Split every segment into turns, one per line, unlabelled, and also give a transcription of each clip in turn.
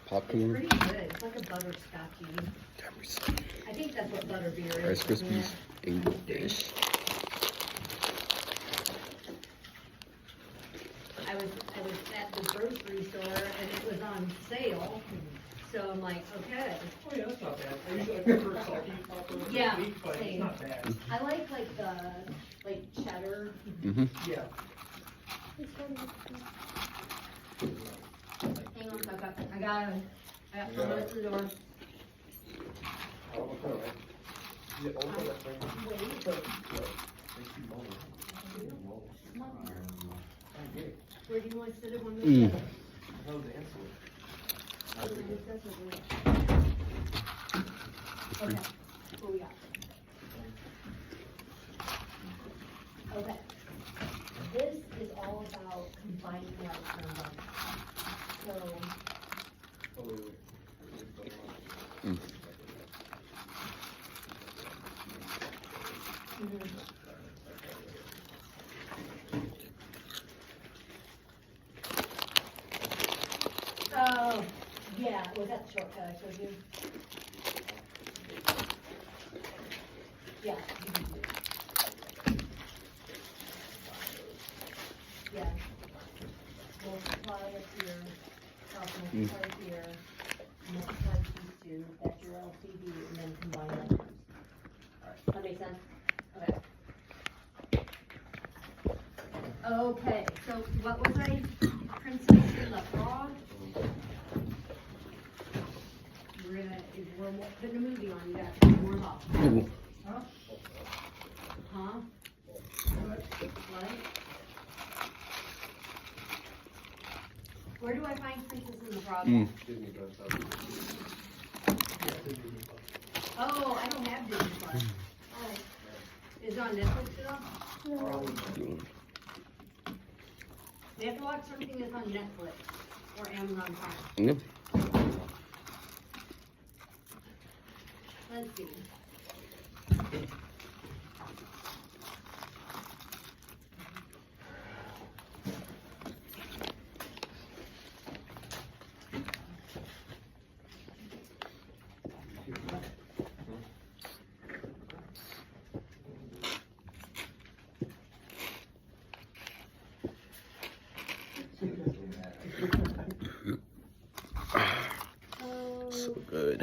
popcorn.
It's pretty good. It's like a butterscotchy. I think that's what butterbeer is.
Rice Krispies, English.
I was at the grocery store and it was on sale. So I'm like, okay.
Oh yeah, that's not bad. I usually prefer salty popcorn.
Yeah,
But
same.
it's not bad.
I like the cheddar.
Mm-hmm.
Yeah.
Hang on, I got someone at the door. Where do you want to sit it one minute? Okay, what we got? Okay. This is all about combining like numbers. So. Oh, yeah, was that the shortcut I showed you? Yeah. Yeah. Multiply up here, multiply here, multiply these two, that's your LCD, and then combine them. That makes sense? Okay. Okay, so what was I? Princess and the Frog? We're putting a movie on, you got to warm up. Huh? Huh? What? Where do I find Princess and the Frog? Oh, I don't have Disney Plus. Oh. Is it on Netflix still?
No.
They have to watch something that's on Netflix or Amazon Prime.
Yep.
Let's see.
So good.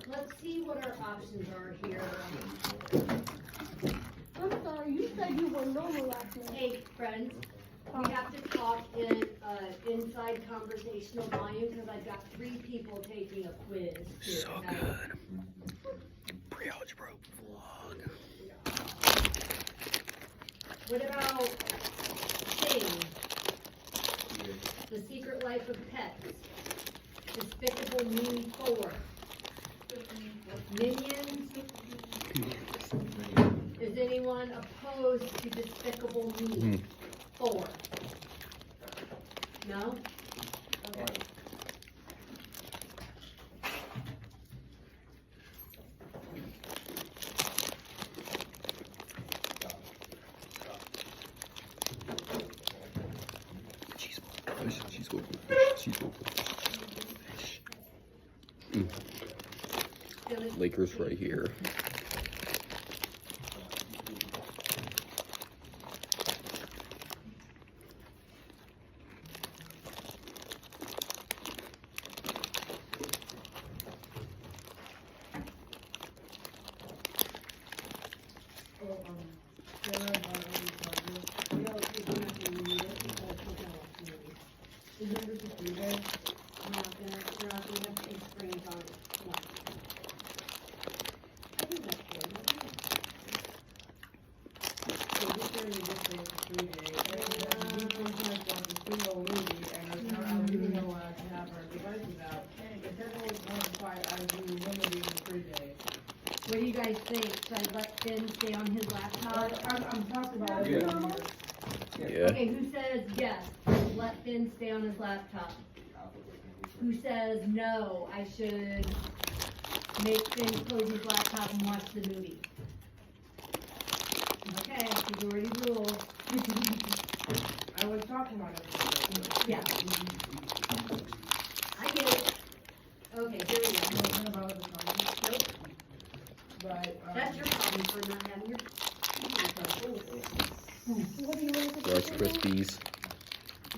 Let's see what our options are here.
I'm sorry, you said you were normal last night.
Hey, friends, we have to talk in inside conversational volume because I've got 3 people taking a quiz. Here,
So
okay?
good. Pre-algebra vlog.
What about Sing? The Secret Life of Pets. Despicable Me 4. Minions. Is anyone opposed to Despicable Me 4? No? Okay.
Cheese fish. Cheese local fish. Cheese local fish. Lakers right here.
What do you guys think? Should I let Finn stay on his laptop?
I'm talking about it.
Yeah.
Okay, who says yes? Let Finn stay on his laptop. Who says no? I should make Finn close his laptop and watch the movie. Okay, majority rule.
I would talking about it.
Yeah. I get it. Okay, here we go.
Nothing about it,
Nope,
but,
that's your problem for not having your.
What do you want to
Rice Krispies.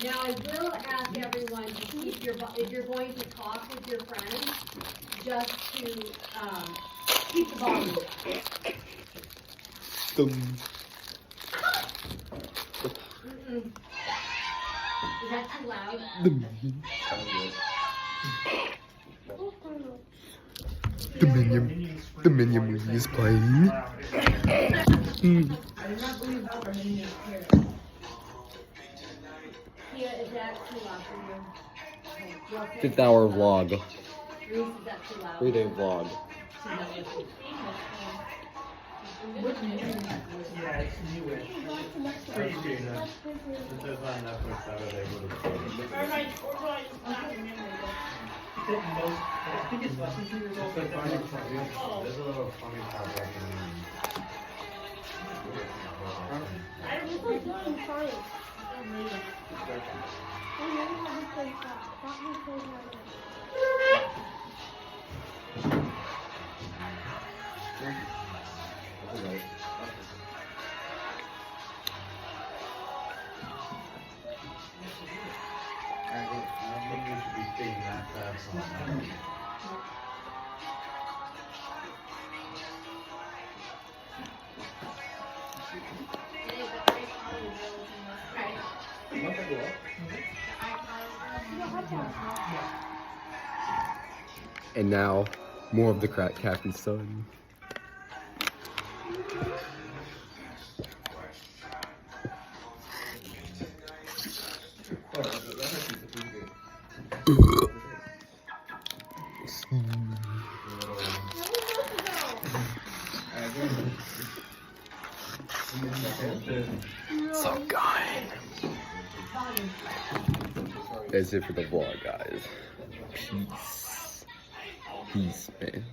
Now, I will ask everyone to keep your, if you're going to talk with your friends, just to, keep the volume down.
Dum.
Mm-mm. Is that too loud?
Dum. The minion. The minion movie is playing. Mm.
I did not believe that for many years.
Kia, is that too loud for you?
Fifth hour vlog.
Reese, is that too loud?
3-day vlog.
Yeah, it's newish. Pretty good. I think it's less than 2 years old.
There's a little funny part right
This was done in science. I never had to play that. That was so hard.
I think you should be seeing that person.
And now, more of the Captain's son. So, guys, that's it for the vlog, guys. Peace. Peace, man.